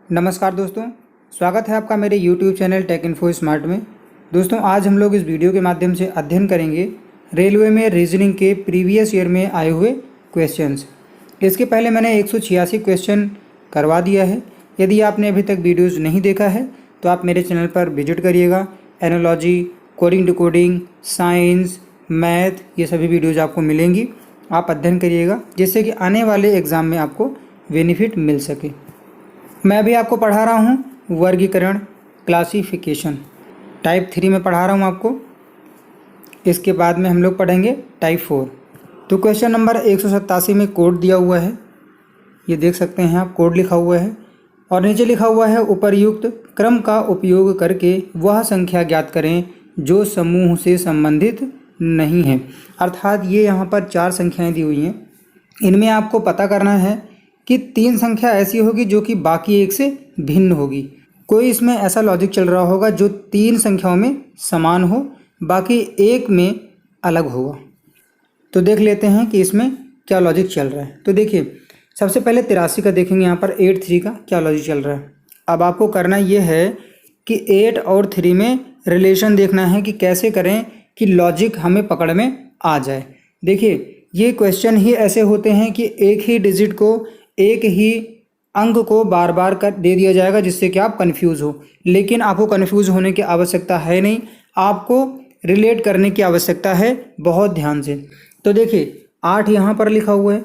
नमस्कार दोस्तों, स्वागत है आपका मेरे YouTube channel take info smart में। दोस्तों आज हम लोग इस वीडियो के माध्यम से अध्ययन करेंगे रेलवे में रीजनिंग के प्रीवियस ईयर में आए हुए क्वेश्चंस। इसके पहले मैंने 186 क्वेश्चन करवा दिया है। यदि आपने अभी तक वीडियोज़ नहीं देखा है तो आप मेरे चैनल पर विजिट करिएगा। Analogy, coding decoding, science, math, ये सभी वीडियोज़ आपको मिलेंगी। आप अध्ययन करिएगा जिससे कि आने वाले एग्ज़ाम में आपको बेनिफिट मिल सके। मैं अभी आपको पढ़ा रहा हूँ वर्गीकरण, क्लासिफिकेशन, टाइप 3 में पढ़ा रहा हूँ आपको। इसके बाद में हम लोग पढ़ेंगे टाइप 4। तो क्वेश्चन नंबर 187 में कोड दिया हुआ है, ये देख सकते हैं आप, कोड लिखा हुआ है और नीचे लिखा हुआ है उपर्युक्त क्रम का उपयोग करके वह संख्या ज्ञात करें जो समूह से संबंधित नहीं है। अर्थात ये यहाँ पर 4 संख्याएँ दी हुई हैं, इनमें आपको पता करना है कि 3 संख्या ऐसी होगी जो कि बाकी एक से भिन्न होगी। कोई इसमें ऐसा लॉजिक चल रहा होगा जो 3 संख्याओं में समान हो, बाकी एक में अलग होगा। तो देख लेते हैं कि इसमें क्या लॉजिक चल रहा है। तो देखिए, सबसे पहले 83 का देखेंगे, यहाँ पर 8 3 का क्या लॉजिक चल रहा है। अब आपको करना ये है कि 8 और 3 में रिलेशन देखना है कि कैसे करें कि लॉजिक हमें पकड़ में आ जाए। देखिए, ये क्वेश्चन ही ऐसे होते हैं कि एक ही डिजिट को, एक ही अंक को बार बार कर दे दिया जाएगा जिससे कि आप कंफ्यूज हो, लेकिन आपको कंफ्यूज होने की आवश्यकता है नहीं, आपको रिलेट करने की आवश्यकता है बहुत ध्यान से। तो देखिए 8 यहाँ पर लिखा हुआ है,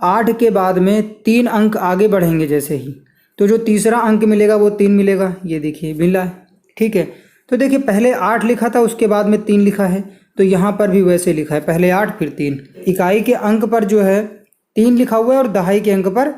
8 के बाद में 3 अंक आगे बढ़ेंगे जैसे ही, तो जो तीसरा अंक मिलेगा वो 3 मिलेगा। ये देखिए मिला है, ठीक है। तो देखिए पहले 8 लिखा था, उसके बाद में 3 लिखा है, तो यहाँ पर भी वैसे लिखा है, पहले 8 फिर 3। इकाई के अंक पर जो है 3 लिखा हुआ है और दहाई के अंक पर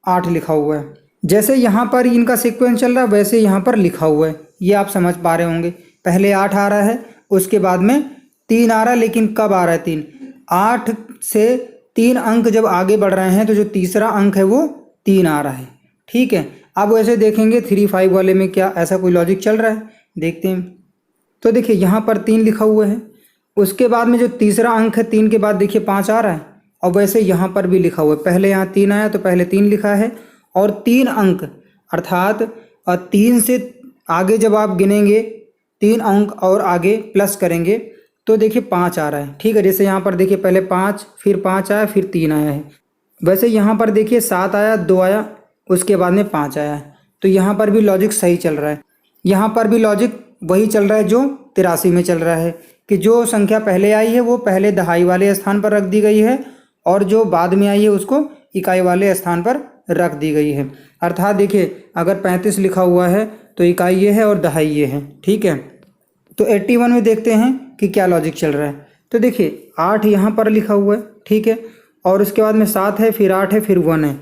8 लिखा हुआ है। जैसे यहाँ पर इनका सीक्वेंस चल रहा है वैसे यहाँ पर लिखा हुआ है, ये आप समझ पा रहे होंगे। पहले 8 आ रहा है, उसके बाद में 3 आ रहा है, लेकिन कब आ रहा है 3? 8 से 3 अंक जब आगे बढ़ रहे हैं तो जो तीसरा अंक है वो 3 आ रहा है, ठीक है। अब वैसे देखेंगे 3 5 वाले में क्या ऐसा कोई लॉजिक चल रहा है, देखते हैं। तो देखिए यहाँ पर 3 लिखा हुआ है, उसके बाद में जो तीसरा अंक है 3 के बाद देखिए 5 आ रहा है, और वैसे यहाँ पर भी लिखा हुआ है, पहले यहाँ 3 आया तो पहले 3 लिखा है और 3 अंक अर्थात 3 से आगे जब आप गिनेंगे 3 अंक और आगे प्लस करेंगे तो देखिए 5 आ रहा है, ठीक है। जैसे यहाँ पर देखिए पहले 5, फिर 5 आया, फिर 3 आया है। वैसे यहाँ पर देखिए 7 आया, 2 आया, उसके बाद में 5 आया है, तो यहाँ पर भी लॉजिक सही चल रहा है। यहाँ पर भी लॉजिक वही चल रहा है जो 83 में चल रहा है कि जो संख्या पहले आई है वो पहले दहाई वाले स्थान पर रख दी गई है और जो बाद में आई है उसको इकाई वाले स्थान पर रख दी गई है। अर्थात देखिए अगर 35 लिखा हुआ है तो इकाई ये है और दहाई ये है, ठीक है। तो 81 में देखते हैं कि क्या लॉजिक चल रहा है। तो देखिए 8 यहाँ पर लिखा हुआ है, ठीक है, और उसके बाद में 7 है, फिर 8 है, फिर 1 है,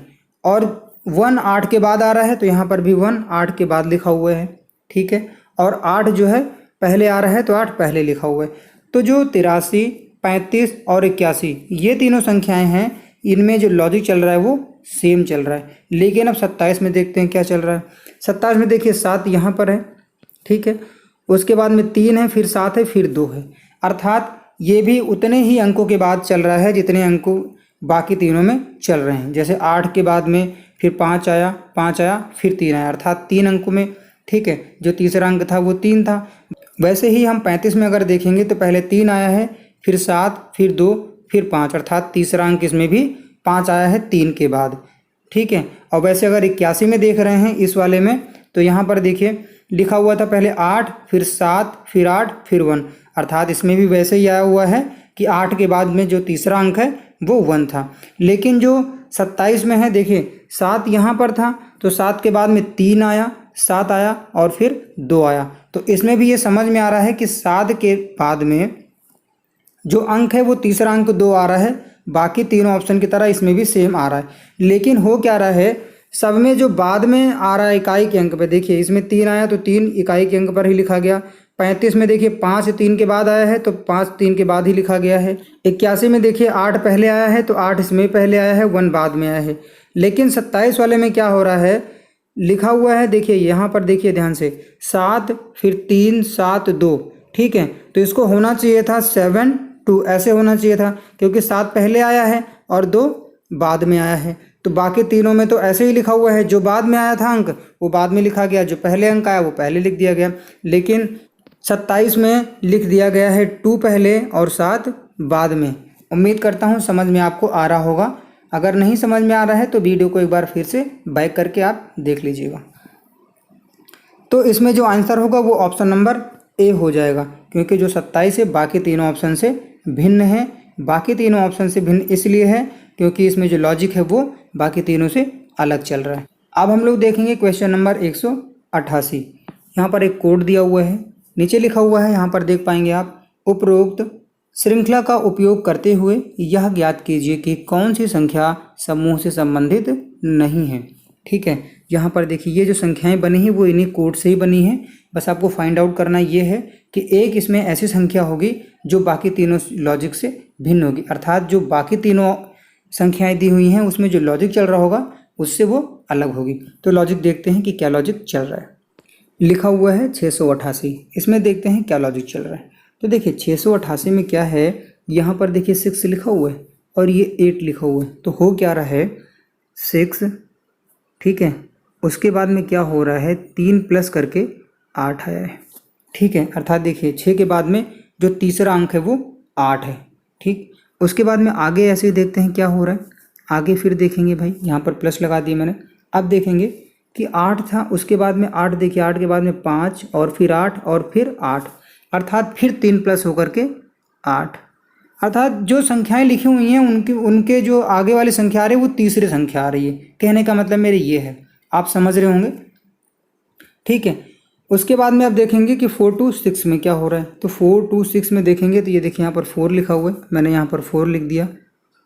और 1 8 के बाद आ रहा है, तो यहाँ पर भी 1 8 के बाद लिखा हुआ है, ठीक है। और 8 जो है पहले आ रहा है तो 8 पहले लिखा हुआ है। तो जो 83, 35 और 81 ये तीनों संख्याएं हैं, इनमें जो लॉजिक चल रहा है वो सेम चल रहा है। लेकिन अब 27 में देखते हैं क्या चल रहा है। 27 में देखिए 7 यहाँ पर है, ठीक है, उसके बाद में 3 है, फिर 7 है, फिर 2 है। अर्थात ये भी उतने ही अंकों के बाद चल रहा है जितने अंकों बाकी तीनों में चल रहे हैं। जैसे 8 के बाद में फिर 5 आया, 5 आया, फिर 3 आया, अर्थात 3 अंकों में, ठीक है। जो तीसरा अंक था वो 3 था। वैसे ही हम 35 में अगर देखेंगे तो पहले 3 आया है, फिर 7, फिर 2, फिर 5, अर्थात तीसरा अंक इसमें भी 5 आया है 3 के बाद, ठीक है। और वैसे अगर 81 में देख रहे हैं इस वाले में, तो यहाँ पर देखिए लिखा हुआ था पहले 8, फिर 7, फिर 8, फिर 1, अर्थात इसमें भी वैसे ही आया हुआ है कि 8 के बाद में जो तीसरा अंक है वो 1 था। लेकिन जो 27 में है देखिए 7 यहाँ पर था, तो 7 के बाद में 3 आया, 7 आया और फिर 2 आया। तो इसमें भी ये समझ में आ रहा है कि 7 के बाद में जो अंक है वो तीसरा अंक 2 आ रहा है, बाकी तीनों ऑप्शन की तरह इसमें भी सेम आ रहा है। लेकिन हो क्या रहा है, सब में जो बाद में आ रहा है इकाई के अंक पे, देखिए इसमें 3 आया तो 3 इकाई के अंक पर ही लिखा गया। 35 में देखिए 5 3 के बाद आया है तो 5 3 के बाद ही लिखा गया है। 81 में देखिए 8 पहले आया है तो 8 इसमें पहले आया है, 1 बाद में आया है। लेकिन 27 वाले में क्या हो रहा है, लिखा हुआ है देखिए यहाँ पर, देखिए ध्यान से, 7 फिर 3 7 2, ठीक है। तो इसको होना चाहिए था 7 2, ऐसे होना चाहिए था, क्योंकि 7 पहले आया है और 2 बाद में आया है। तो बाकी तीनों में तो ऐसे ही लिखा हुआ है, जो बाद में आया था अंक वो बाद में लिखा गया, जो पहले अंक आया वो पहले लिख दिया गया। लेकिन 27 में लिख दिया गया है 2 पहले और 7 बाद में। उम्मीद करता हूँ समझ में आपको आ रहा होगा। अगर नहीं समझ में आ रहा है तो वीडियो को एक बार फिर से बैक करके आप देख लीजिएगा। तो इसमें जो आंसर होगा वो ऑप्शन नंबर ए हो जाएगा, क्योंकि जो 27 है बाकी तीनों ऑप्शन से भिन्न है। बाकी तीनों ऑप्शन से भिन्न इसलिए है क्योंकि इसमें जो लॉजिक है वो बाकी तीनों से अलग चल रहा है। अब हम लोग देखेंगे क्वेश्चन नंबर 188। यहाँ पर एक कोड दिया हुआ है, नीचे लिखा हुआ है, यहाँ पर देख पाएंगे आप, उपरोक्त श्रृंखला का उपयोग करते हुए यह ज्ञात कीजिए कि कौन सी संख्या समूह से संबंधित नहीं है। ठीक है, यहाँ पर देखिए ये जो संख्याएं बनी हैं वो इन्हीं कोड से ही बनी हैं। बस आपको फाइंड आउट करना ये है कि एक इसमें ऐसी संख्या होगी जो बाकी तीनों लॉजिक से भिन्न होगी, अर्थात जो बाकी तीनों संख्याएं दी हुई हैं उसमें जो लॉजिक चल रहा होगा उससे वो अलग होगी। तो लॉजिक देखते हैं कि क्या लॉजिक चल रहा है। लिखा हुआ है 688, इसमें देखते हैं क्या लॉजिक चल रहा है। तो देखिए 688 में क्या है, यहाँ पर देखिए 6 लिखा हुआ है और ये 8 लिखा हुआ है। तो हो क्या रहा है 6, ठीक है, उसके बाद में क्या हो रहा है 3 प्लस करके 8 आया है। ठीक है, अर्थात देखिए 6 के बाद में जो तीसरा अंक है वो 8 है। ठीक, उसके बाद में आगे ऐसे ही देखते हैं क्या हो रहा है। आगे फिर देखेंगे भाई, यहाँ पर प्लस लगा दिए मैंने। अब देखेंगे कि 8 था, उसके बाद में 8 देखिए, 8 के बाद में 5 और फिर 8 और फिर 8, अर्थात फिर 3 प्लस होकर के 8। अर्थात जो संख्याएं लिखी हुई हैं उनके जो आगे वाली संख्या आ रही है वो तीसरी संख्या आ रही है। कहने का मतलब मेरे ये है, आप समझ रहे होंगे। ठीक है, उसके बाद में आप देखेंगे कि 4 to 6 में क्या हो रहा है। तो 4 to 6 में देखेंगे तो ये देखिए यहाँ पर 4 लिखा हुआ है, मैंने यहाँ पर 4 लिख दिया।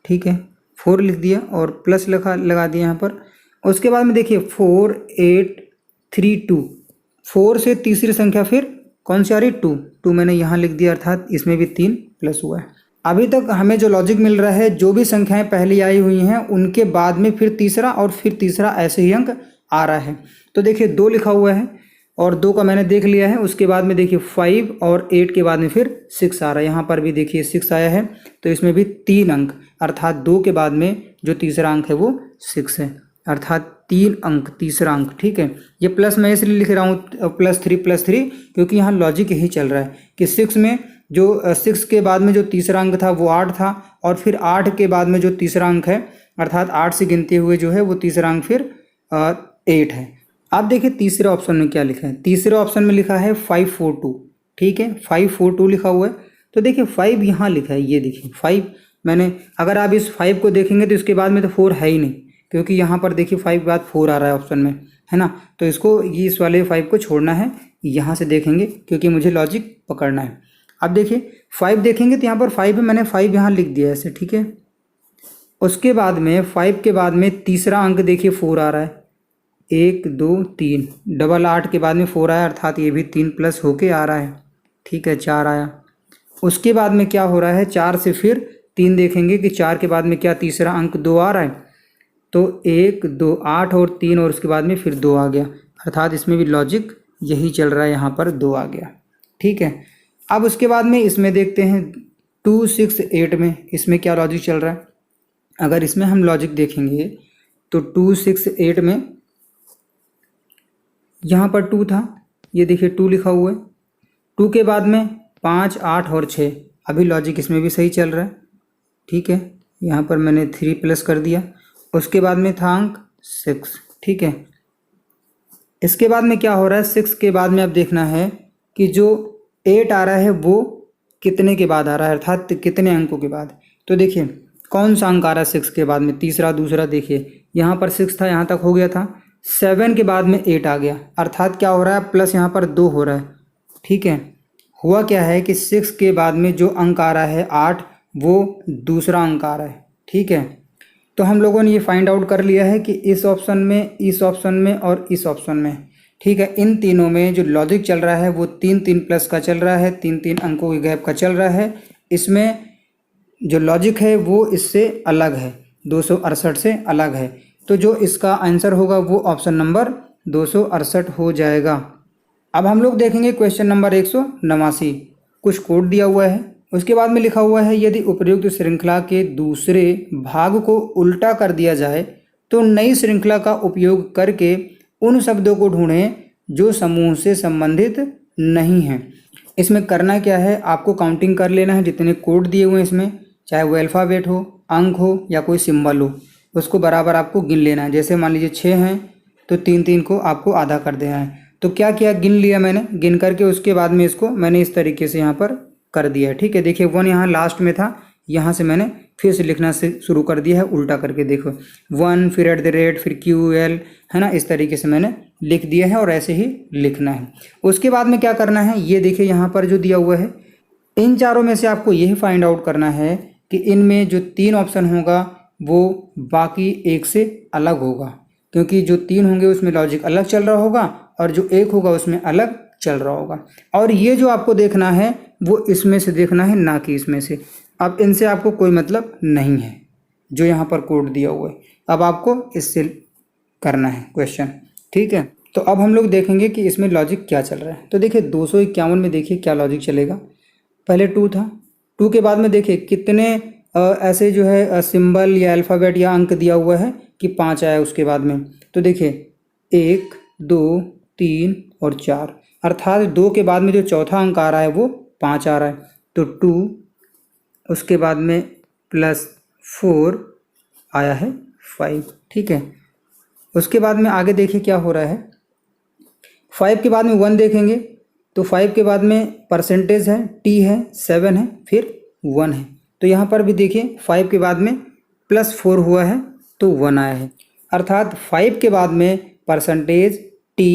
ठीक है, 4 लिख दिया और प्लस लगा दिया यहाँ पर। उसके बाद में देखिए 4 8 3 2, 4 से तीसरी संख्या फिर कौन सी आ रही है 2 मैंने यहाँ लिख दिया, अर्थात इसमें भी 3 प्लस हुआ है। अभी तक हमें जो लॉजिक मिल रहा है, जो भी संख्याएं पहले आई हुई हैं उनके बाद में फिर तीसरा और फिर तीसरा ऐसे ही अंक आ रहा है। तो देखिए 2 लिखा हुआ है और 2 का मैंने देख लिया है। उसके बाद में देखिए 5 और 8 के बाद में फिर 6 आ रहा है। यहाँ पर भी देखिए 6 आया है, तो इसमें भी 3 अंक, अर्थात 2 के बाद में जो तीसरा अंक है वो 6 है, अर्थात 3 अंक तीसरा अंक। ठीक है, ये प्लस मैं इसलिए लिख रहा हूँ +3 क्योंकि यहाँ लॉजिक यही चल रहा है कि 6 में जो 6 के बाद में जो तीसरा अंक था वो 8 था और फिर 8 के बाद में जो तीसरा अंक है, अर्थात 8 से गिनते हुए जो है वो तीसरा अंक फिर 8 है। आप देखिए तीसरे ऑप्शन में क्या लिखा है, तीसरे ऑप्शन में लिखा है 542। ठीक है, 542 लिखा हुआ है। तो देखिए 5 यहाँ लिखा है, ये देखिए 5 मैंने, अगर आप इस 5 को देखेंगे तो इसके बाद में तो 4 है ही नहीं, क्योंकि यहाँ पर देखिए 5 के बाद 4 आ रहा है ऑप्शन में, है ना। तो इसको इस वाले 5 को छोड़ना है, यहाँ से देखेंगे क्योंकि मुझे लॉजिक पकड़ना है। अब देखिए 5 देखेंगे तो यहाँ पर 5 है, मैंने 5 यहाँ लिख दिया ऐसे। ठीक है, उसके बाद में 5 के बाद में तीसरा अंक देखिए 4 आ रहा है, 1 2 3, डबल 8 के बाद में 4 आया, अर्थात ये भी 3 प्लस होके आ रहा है। ठीक है, 4 आया। उसके बाद में क्या हो रहा है, 4 से फिर 3 देखेंगे कि 4 के बाद में क्या तीसरा अंक 2 आ रहा है, तो 1 2 8 और 3 और उसके बाद में फिर 2 आ गया, अर्थात इसमें भी लॉजिक यही चल रहा है, यहाँ पर 2 आ गया। ठीक है, अब उसके बाद में इसमें देखते हैं 2 6 8 में, इसमें क्या लॉजिक चल रहा है। अगर इसमें हम लॉजिक देखेंगे तो 2 6 8 में यहाँ पर 2 था, ये देखिए 2 लिखा हुआ है। 2 के बाद में 5 8 और 6, अभी लॉजिक इसमें भी सही चल रहा है। ठीक है, यहाँ पर मैंने 3 प्लस कर दिया। उसके बाद में था अंक 6। ठीक है, इसके बाद में क्या हो रहा है, 6 के बाद में अब देखना है कि जो 8 आ रहा है वो कितने के बाद आ रहा है, अर्थात कितने अंकों के बाद। तो देखिए कौन सा अंक आ रहा है 6 के बाद में, तीसरा दूसरा। देखिए यहाँ पर 6 था, यहाँ तक हो गया था। 7 के बाद में 8 आ गया, अर्थात क्या हो रहा है, प्लस यहाँ पर 2 हो रहा है। ठीक है, हुआ क्या है कि 6 के बाद में जो अंक आ रहा है 8, वो दूसरा अंक आ रहा है। ठीक है, तो हम लोगों ने ये फाइंड आउट कर लिया है कि इस ऑप्शन में, इस ऑप्शन में और इस ऑप्शन में, ठीक है, इन तीनों में जो लॉजिक चल रहा है वो 3 3 प्लस का चल रहा है, 3 3 अंकों के गैप का चल रहा है। इसमें जो लॉजिक है वो इससे अलग है, 268 से अलग है। तो जो इसका आंसर होगा वो ऑप्शन नंबर 268 हो जाएगा। अब हम लोग देखेंगे क्वेश्चन नंबर 189। कुछ कोड दिया हुआ है, उसके बाद में लिखा हुआ है यदि उपर्युक्त श्रृंखला के दूसरे भाग को उल्टा कर दिया जाए तो नई श्रृंखला का उपयोग करके उन शब्दों को ढूंढें जो समूह से संबंधित नहीं हैं। इसमें करना क्या है, आपको काउंटिंग कर लेना है जितने कोड दिए हुए हैं इसमें, चाहे वो अल्फ़ाबेट हो, अंक हो या कोई सिंबल हो, उसको बराबर आपको गिन लेना है। जैसे मान लीजिए 6 हैं तो 3 को आपको आधा कर देना है। तो क्या किया, गिन लिया मैंने, गिन करके उसके बाद में इसको मैंने इस तरीके से यहाँ पर कर दिया है। ठीक है, देखिए 1 यहाँ लास्ट में था, यहाँ से मैंने फिर से लिखना से शुरू कर दिया है उल्टा करके। देखो 1 फिर @ फिर QL है ना, इस तरीके से मैंने लिख दिया है और ऐसे ही लिखना है। उसके बाद में क्या करना है, ये देखिए यहाँ पर जो दिया हुआ है, इन चारों में से आपको यही फाइंड आउट करना है कि इनमें जो 3 ऑप्शन होगा वो बाकी एक से अलग होगा, क्योंकि जो 3 होंगे उसमें लॉजिक अलग चल रहा होगा और जो 1 होगा उसमें अलग चल रहा होगा। और ये जो आपको देखना है वो इसमें से देखना है, ना कि इसमें से। अब इनसे आपको कोई मतलब नहीं है जो यहाँ पर कोड दिया हुआ है, अब आपको इससे करना है क्वेश्चन। ठीक है, तो अब हम लोग देखेंगे कि इसमें लॉजिक क्या चल रहा है। तो देखिए 251 में देखिए क्या लॉजिक चलेगा। पहले 2 था, 2 के बाद में देखिए कितने ऐसे जो है सिंबल या अल्फ़ाबेट या अंक दिया हुआ है कि 5 आया उसके बाद में। तो देखिए 1 2 3 और 4, अर्थात 2 के बाद में जो चौथा अंक आ रहा है वो 5 आ रहा है। तो 2, उसके बाद में +4 आया है 5। ठीक है, उसके बाद में आगे देखिए क्या हो रहा है। 5 के बाद में 1 देखेंगे तो 5 के बाद में परसेंटेज है, T है, 7 है, फिर 1 है। तो यहाँ पर भी देखिए 5 के बाद में +4 हुआ है तो 1 आया है, अर्थात 5 के बाद में परसेंटेज T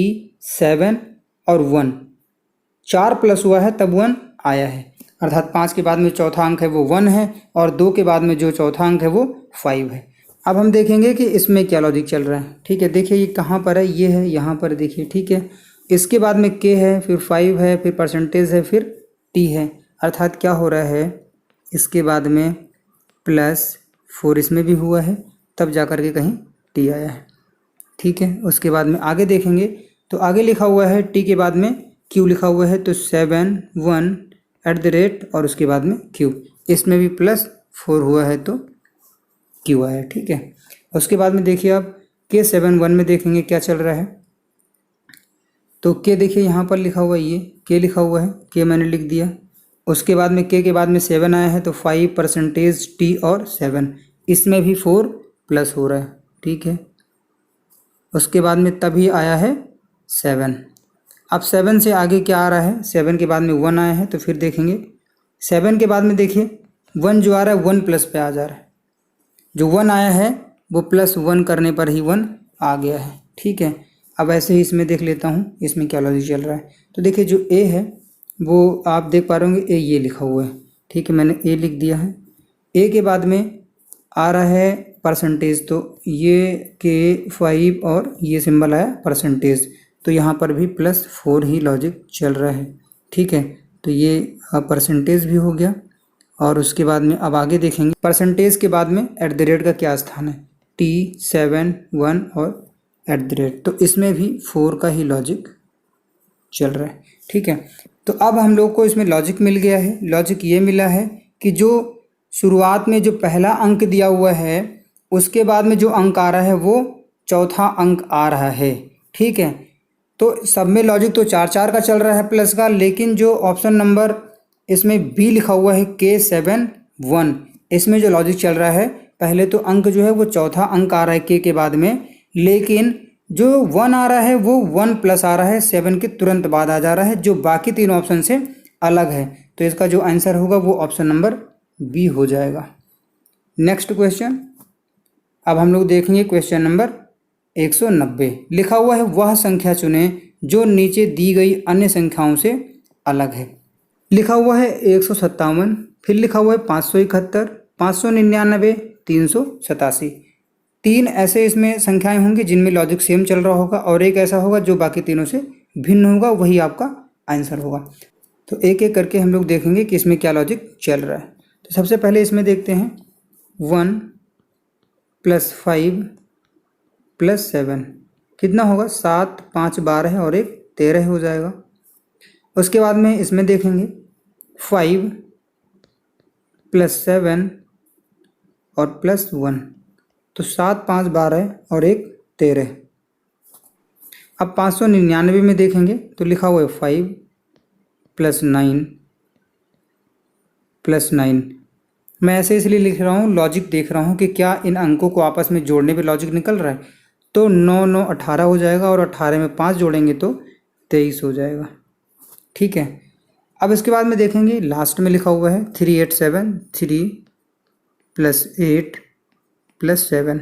7 और 1, 4 प्लस हुआ है तब 1 आया है। अर्थात 5 के बाद में चौथा अंक है वो 1 है और 2 के बाद में जो चौथा अंक है वो 5 है। अब हम देखेंगे कि इसमें क्या लॉजिक चल रहा है। ठीक है, देखिए ये कहाँ पर है, ये है यहाँ पर देखिए। ठीक है, इसके बाद में K है, फिर 5 है, फिर परसेंटेज है, फिर T है, अर्थात क्या हो रहा है, इसके बाद में +4 इसमें भी हुआ है तब जा कर के कहीं T आया है। ठीक है, उसके बाद में आगे देखेंगे तो आगे लिखा हुआ है T के बाद में Q लिखा हुआ है, तो 7 1 @ और उसके बाद में Q, इसमें भी +4 हुआ है तो Q आया। ठीक है, उसके बाद में देखिए अब K7 1 में देखेंगे क्या चल रहा है। तो K देखिए यहाँ पर लिखा हुआ है, ये K लिखा हुआ है, K मैंने लिख दिया। उसके बाद में K के बाद में 7 आया है तो 5 परसेंटेज T और 7, इसमें भी 4 प्लस हो रहा है। ठीक है, उसके बाद में तभी आया है 7। अब 7 से आगे क्या आ रहा है, 7 के बाद में 1 आया है, तो फिर देखेंगे 7 के बाद में देखिए 1 जो आ रहा है 1 प्लस पे आ जा रहा है, जो 1 आया है वो +1 करने पर ही 1 आ गया है। ठीक है, अब ऐसे ही इसमें देख लेता हूँ इसमें क्या लॉजिक चल रहा है। तो देखिए जो A है वो आप देख पा रहे होंगे, A ये लिखा हुआ है। ठीक है, मैंने A लिख दिया है। A के बाद में आ रहा है परसेंटेज, तो ये K5 और ये सिंबल आया परसेंटेज, तो यहाँ पर भी +4 ही लॉजिक चल रहा है। ठीक है, तो ये परसेंटेज भी हो गया। और उसके बाद में अब आगे देखेंगे परसेंटेज के बाद में @ का क्या स्थान है, T 7 1 और @ तो इसमें भी 4 का ही लॉजिक चल रहा है। ठीक है, तो अब हम लोग को इसमें लॉजिक मिल गया है। लॉजिक ये मिला है कि जो शुरुआत में जो पहला अंक दिया हुआ है उसके बाद में जो अंक आ रहा है वो चौथा अंक आ रहा है। ठीक है, तो सब में लॉजिक तो 4 4 का चल रहा है प्लस का, लेकिन जो ऑप्शन नंबर इसमें B लिखा हुआ है K7 1, इसमें जो लॉजिक चल रहा है, पहले तो अंक जो है वो चौथा अंक आ रहा है K के बाद में, लेकिन जो 1 आ रहा है वो 1 प्लस आ रहा है 7 के तुरंत बाद आ जा रहा है, जो बाकी 3 ऑप्शन से अलग है। तो इसका जो आंसर होगा वो ऑप्शन नंबर B हो जाएगा। नेक्स्ट क्वेश्चन, अब हम लोग देखेंगे क्वेश्चन नंबर 190। लिखा हुआ है वह संख्या चुनें जो नीचे दी गई अन्य संख्याओं से अलग है। लिखा हुआ है 157, फिर लिखा हुआ है 571, 599, 387। 3 ऐसे इसमें संख्याएं होंगी जिनमें लॉजिक सेम चल रहा होगा और एक ऐसा होगा जो बाकी तीनों से भिन्न होगा, वही आपका आंसर होगा। तो एक एक करके हम लोग देखेंगे कि इसमें क्या लॉजिक चल रहा है। तो सबसे पहले इसमें देखते हैं 1 + 5 + 7 कितना होगा, 7 5 12 और 1 13 हो जाएगा। उसके बाद में इसमें देखेंगे 5 + 7 और +1, तो 7 5 12 और 1 13। अब 599 में देखेंगे तो लिखा हुआ है 5 + 9 + 9। मैं ऐसे इसलिए लिख रहा हूँ, लॉजिक देख रहा हूँ कि क्या इन अंकों को आपस में जोड़ने पे लॉजिक निकल रहा है। तो 9 9 18 हो जाएगा और 18 में 5 जोड़ेंगे तो 23 हो जाएगा। ठीक है, अब इसके बाद में देखेंगे लास्ट में लिखा हुआ है 387 3 + 8 + 7।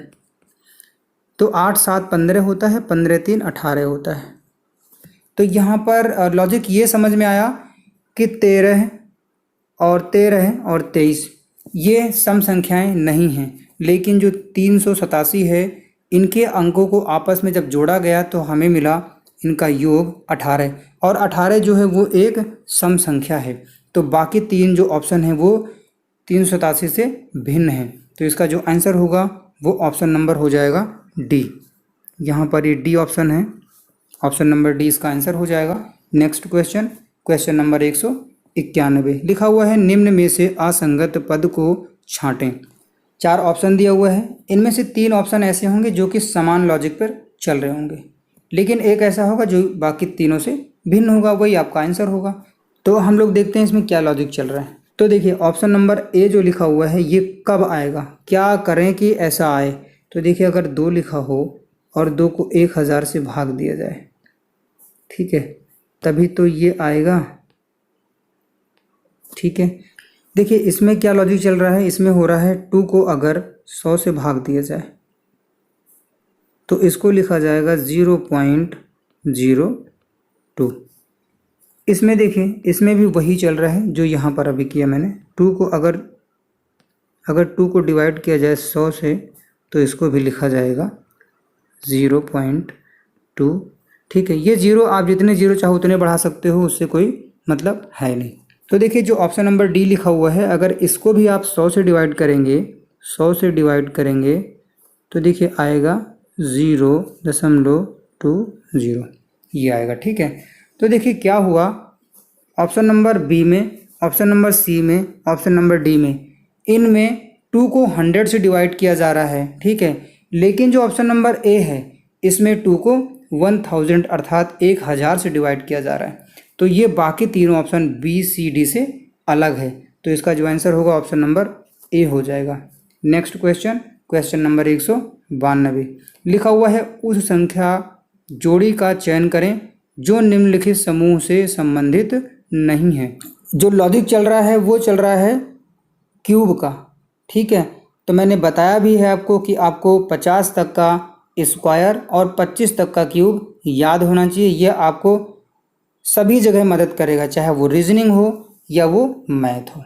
तो 8 7 15 होता है, 15 3 18 होता है। तो यहाँ पर लॉजिक ये समझ में आया कि 13 और 23 ये सम संख्याएं नहीं हैं, लेकिन जो 387 है इनके अंकों को आपस में जब जोड़ा गया तो हमें मिला इनका योग 18, और 18 जो है वो एक सम संख्या है। तो बाकी 3 जो ऑप्शन है वो 387 से भिन्न है। तो इसका जो आंसर होगा वो ऑप्शन नंबर हो जाएगा डी। यहाँ पर ये डी ऑप्शन है, ऑप्शन नंबर डी इसका आंसर हो जाएगा। नेक्स्ट क्वेश्चन, क्वेश्चन नंबर 191 लिखा हुआ है निम्न में से असंगत पद को छांटें। 4 ऑप्शन दिया हुआ है, इनमें से 3 ऑप्शन ऐसे होंगे जो कि समान लॉजिक पर चल रहे होंगे, लेकिन एक ऐसा होगा जो बाकी तीनों से भिन्न होगा, वही आपका आंसर होगा। तो हम लोग देखते हैं इसमें क्या लॉजिक चल रहा है। तो देखिए ऑप्शन नंबर ए जो लिखा हुआ है ये कब आएगा, क्या करें कि ऐसा आए। तो देखिए अगर 2 लिखा हो और 2 को 1000 से भाग दिया जाए, ठीक है, तभी तो ये आएगा। ठीक है, देखिए इसमें क्या लॉजिक चल रहा है, इसमें हो रहा है 2 को अगर 100 से भाग दिया जाए तो इसको लिखा जाएगा 0.02। इसमें देखिए इसमें भी वही चल रहा है जो यहाँ पर अभी किया मैंने। 2 को अगर 2 को डिवाइड किया जाए 100 से तो इसको भी लिखा जाएगा 0.2। ठीक है, ये 0 आप जितने 0 चाहो उतने बढ़ा सकते हो, उससे कोई मतलब है नहीं। तो देखिए जो ऑप्शन नंबर डी लिखा हुआ है, अगर इसको भी आप 100 से डिवाइड करेंगे, 100 से डिवाइड करेंगे तो देखिए आएगा 0.20 ये आएगा। ठीक है, तो देखिए क्या हुआ, ऑप्शन नंबर बी में, ऑप्शन नंबर सी में, ऑप्शन नंबर डी में, इनमें 2 को 100 से डिवाइड किया जा रहा है। ठीक है, लेकिन जो ऑप्शन नंबर ए है इसमें 2 को 1000 अर्थात 1000 से डिवाइड किया जा रहा है। तो ये बाकी तीनों ऑप्शन बी सी डी से अलग है। तो इसका जो आंसर होगा ऑप्शन नंबर ए हो जाएगा। नेक्स्ट क्वेश्चन, क्वेश्चन नंबर 192 लिखा हुआ है उस संख्या जोड़ी का चयन करें जो निम्नलिखित समूह से संबंधित नहीं है। जो लॉजिक चल रहा है वो चल रहा है क्यूब का। ठीक है, तो मैंने बताया भी है आपको कि आपको 50 तक का स्क्वायर और 25 तक का क्यूब याद होना चाहिए। यह आपको सभी जगह मदद करेगा, चाहे वो रीजनिंग हो या वो मैथ हो।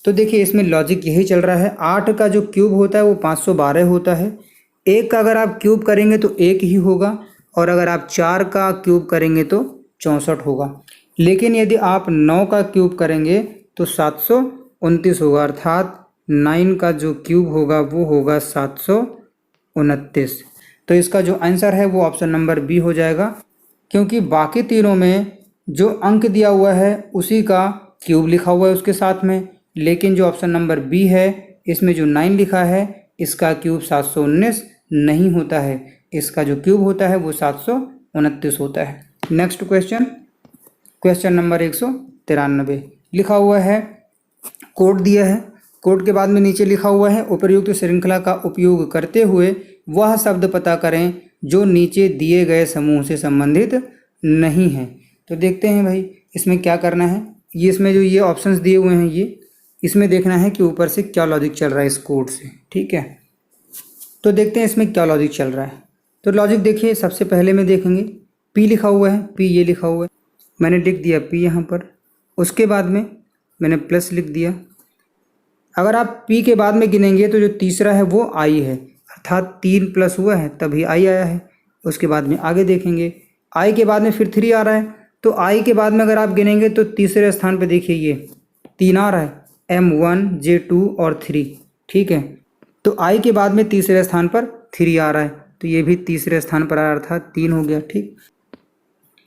तो देखिए इसमें लॉजिक यही चल रहा है। 8 का जो क्यूब होता है वो 512 होता है। 1 का अगर आप क्यूब करेंगे तो 1 ही होगा, और अगर आप 4 का क्यूब करेंगे तो 64 होगा। लेकिन यदि आप 9 का क्यूब करेंगे तो 729 होगा, अर्थात 9 का जो क्यूब होगा वो होगा 729। तो इसका जो आंसर है वो ऑप्शन नंबर बी हो जाएगा, क्योंकि बाकी तीनों में जो अंक दिया हुआ है उसी का क्यूब लिखा हुआ है उसके साथ में, लेकिन जो ऑप्शन नंबर बी है इसमें जो 9 लिखा है इसका क्यूब 719 नहीं होता है, इसका जो क्यूब होता है वो 729 होता है। नेक्स्ट क्वेश्चन, क्वेश्चन नंबर 193 लिखा हुआ है कोड दिया है, कोड के बाद में नीचे लिखा हुआ है उपर्युक्त श्रृंखला का उपयोग करते हुए वह शब्द पता करें जो नीचे दिए गए समूह से संबंधित नहीं है। तो देखते हैं भाई इसमें क्या करना है। ये इसमें जो ये ऑप्शंस दिए हुए हैं ये इसमें देखना है कि ऊपर से क्या लॉजिक चल रहा है इस कोड से। ठीक है, तो देखते हैं इसमें क्या लॉजिक चल रहा है। तो लॉजिक देखिए सबसे पहले में देखेंगे पी लिखा हुआ है, पी ये लिखा हुआ है, मैंने लिख दिया पी यहाँ पर, उसके बाद में मैंने प्लस लिख दिया। अगर आप पी के बाद में गिनेंगे तो जो तीसरा है वो आई है, अर्थात 3 प्लस हुआ है तभी आई आया है। उसके बाद में आगे देखेंगे आई के बाद में फिर 3 आ रहा है, तो आई के बाद में अगर आप गिनेंगे तो तीसरे स्थान पे देखिए ये 3 आ रहा है, M1 J2 और 3। ठीक है, तो आई के बाद में तीसरे स्थान पर 3 आ रहा है, तो ये भी तीसरे स्थान पर आ रहा था, 3 हो गया। ठीक,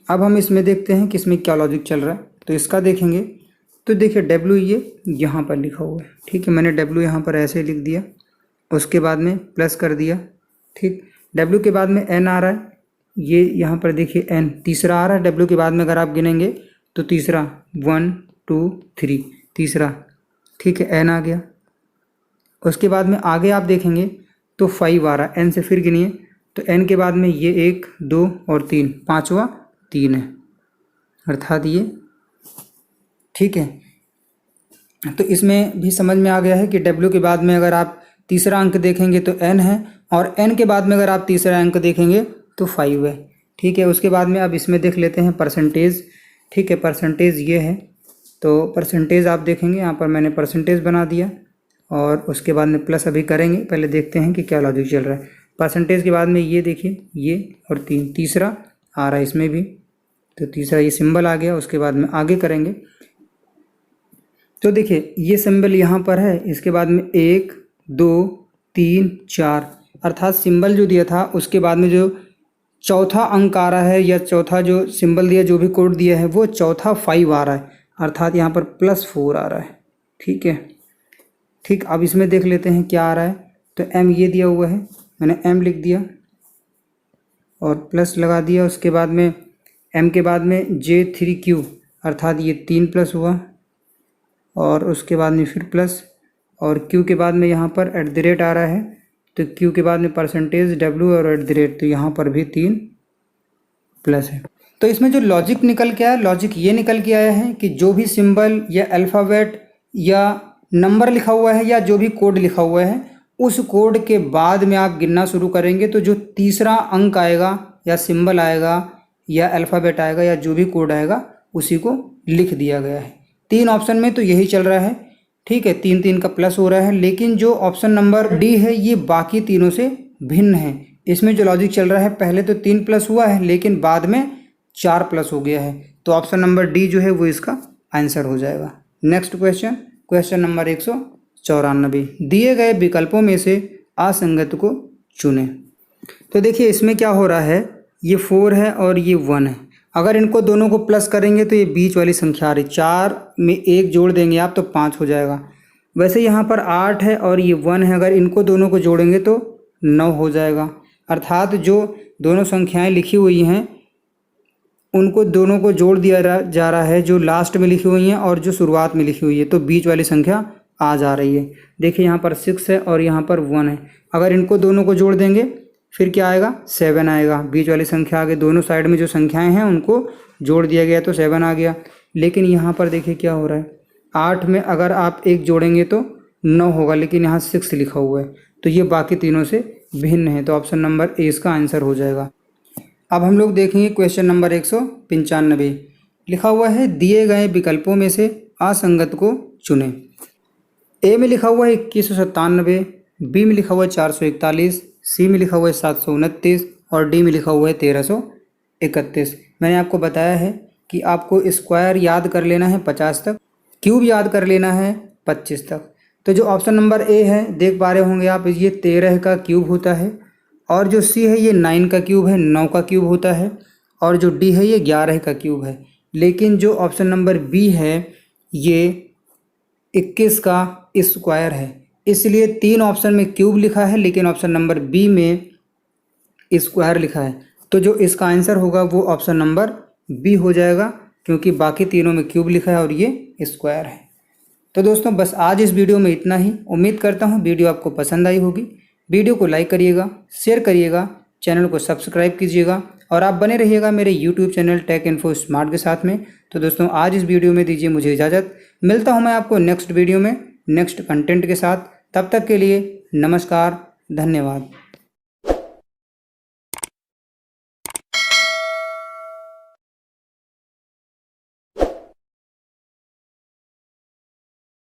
अब हम इसमें देखते हैं कि इसमें क्या लॉजिक चल रहा है। तो इसका देखेंगे तो देखिए W ये यहाँ पर लिखा हुआ है। ठीक है, मैंने W यहाँ पर ऐसे लिख दिया, उसके बाद में प्लस कर दिया, ठीक। W के बाद में N आ रहा है, ये यहाँ पर देखिए N तीसरा आ रहा है। W के बाद में अगर आप गिनेंगे तो तीसरा 1 2 3 तीसरा, ठीक है, N आ गया। उसके बाद में आगे आप देखेंगे तो 5 आ रहा है, N से फिर गिनिए तो N के बाद में ये 1 2 और 3, पाँचवा 3 है, अर्थात ये, ठीक है। तो इसमें भी समझ में आ गया है कि W के बाद में अगर आप तीसरा अंक देखेंगे तो N है, और N के बाद में अगर आप तीसरा अंक देखेंगे तो 5 है, ठीक है। उसके बाद में अब इसमें देख लेते हैं परसेंटेज, ठीक है। परसेंटेज ये है, तो परसेंटेज आप देखेंगे यहाँ पर मैंने परसेंटेज बना दिया, और उसके बाद में प्लस अभी करेंगे, पहले देखते हैं कि क्या लॉजिक चल रहा है। परसेंटेज के बाद में ये देखिए ये और 3, तीसरा आ रहा है इसमें भी, तो तीसरा ये सिंबल आ गया। उसके बाद में आगे करेंगे तो देखिए ये सिंबल यहाँ पर है, इसके बाद में 1 2 3 4, अर्थात सिंबल जो दिया था उसके बाद में जो चौथा अंक आ रहा है या चौथा जो सिंबल दिया, जो भी कोड दिया है वो चौथा 5 आ रहा है, अर्थात यहाँ पर +4 आ रहा है, ठीक है, ठीक। अब इसमें देख लेते हैं क्या आ रहा है, तो M ये दिया हुआ है, मैंने M लिख दिया और प्लस लगा दिया। उसके बाद में M के बाद में J3Q, अर्थात ये 3 प्लस हुआ, और उसके बाद में फिर प्लस, और Q के बाद में यहाँ पर @ आ रहा है, तो Q के बाद में परसेंटेज W और @, तो यहाँ पर भी 3 प्लस है। तो इसमें जो लॉजिक निकल के आया, लॉजिक ये निकल के आया है कि जो भी सिंबल या अल्फ़ाबेट या नंबर लिखा हुआ है या जो भी कोड लिखा हुआ है, उस कोड के बाद में आप गिनना शुरू करेंगे तो जो तीसरा अंक आएगा या सिंबल आएगा या अल्फ़ाबेट आएगा या जो भी कोड आएगा उसी को लिख दिया गया है। 3 ऑप्शन में तो यही चल रहा है, ठीक है, 3 3 का प्लस हो रहा है। लेकिन जो ऑप्शन नंबर डी है ये बाकी तीनों से भिन्न है। इसमें जो लॉजिक चल रहा है, पहले तो 3 प्लस हुआ है लेकिन बाद में 4 प्लस हो गया है, तो ऑप्शन नंबर डी जो है वो इसका आंसर हो जाएगा। नेक्स्ट क्वेश्चन, क्वेश्चन नंबर 194, दिए गए विकल्पों में से असंगत को चुनें। तो देखिए इसमें क्या हो रहा है, ये 4 है और ये 1 है। अगर इनको दोनों को प्लस करेंगे तो ये बीच वाली संख्या आ रही, 4 में 1 जोड़ देंगे आप तो 5 हो जाएगा। वैसे यहाँ पर 8 है और ये 1 है, अगर इनको दोनों को जोड़ेंगे तो 9 हो जाएगा। अर्थात जो दोनों संख्याएं लिखी हुई हैं उनको दोनों को जोड़ दिया जा रहा है, जो लास्ट में लिखी हुई हैं और जो शुरुआत में लिखी हुई है, तो बीच वाली संख्या आ जा रही है। देखिए यहाँ पर 6 है और यहाँ पर 1 है, अगर इनको दोनों को जोड़ देंगे फिर क्या आएगा, 7 आएगा। बीच वाली संख्या आगे, दोनों साइड में जो संख्याएं हैं उनको जोड़ दिया गया तो 7 आ गया। लेकिन यहाँ पर देखिए क्या हो रहा है, 8 में अगर आप 1 जोड़ेंगे तो 9 होगा, लेकिन यहाँ 6 लिखा हुआ है, तो ये बाकी तीनों से भिन्न है, तो ऑप्शन नंबर ए इसका आंसर हो जाएगा। अब हम लोग देखेंगे क्वेश्चन नंबर 195, लिखा हुआ है दिए गए विकल्पों में से असंगत को चुनें। ए में लिखा हुआ है 2197, बी में लिखा हुआ है 441, सी में लिखा हुआ है 729 और डी में लिखा हुआ है 1331। मैंने आपको बताया है कि आपको स्क्वायर याद कर लेना है 50 तक, क्यूब याद कर लेना है 25 तक। तो जो ऑप्शन नंबर ए है, देख पा रहे होंगे आप, ये 13 का क्यूब होता है, और जो सी है ये 9 का क्यूब है, 9 का क्यूब होता है, और जो डी है ये 11 का क्यूब है। लेकिन जो ऑप्शन नंबर बी है ये 21 का स्क्वायर है, इसलिए 3 ऑप्शन में क्यूब लिखा है लेकिन ऑप्शन नंबर बी में स्क्वायर लिखा है, तो जो इसका आंसर होगा वो ऑप्शन नंबर बी हो जाएगा, क्योंकि बाकी तीनों में क्यूब लिखा है और ये स्क्वायर है। तो दोस्तों बस आज इस वीडियो में इतना ही। उम्मीद करता हूँ वीडियो आपको पसंद आई होगी। वीडियो को लाइक करिएगा, शेयर करिएगा, चैनल को सब्सक्राइब कीजिएगा और आप बने रहिएगा मेरे YouTube channel take info smart के साथ में। तो दोस्तों आज इस वीडियो में दीजिए मुझे इजाज़त, मिलता हूँ मैं आपको नेक्स्ट वीडियो में नेक्स्ट कंटेंट के साथ। तब तक के लिए नमस्कार, धन्यवाद।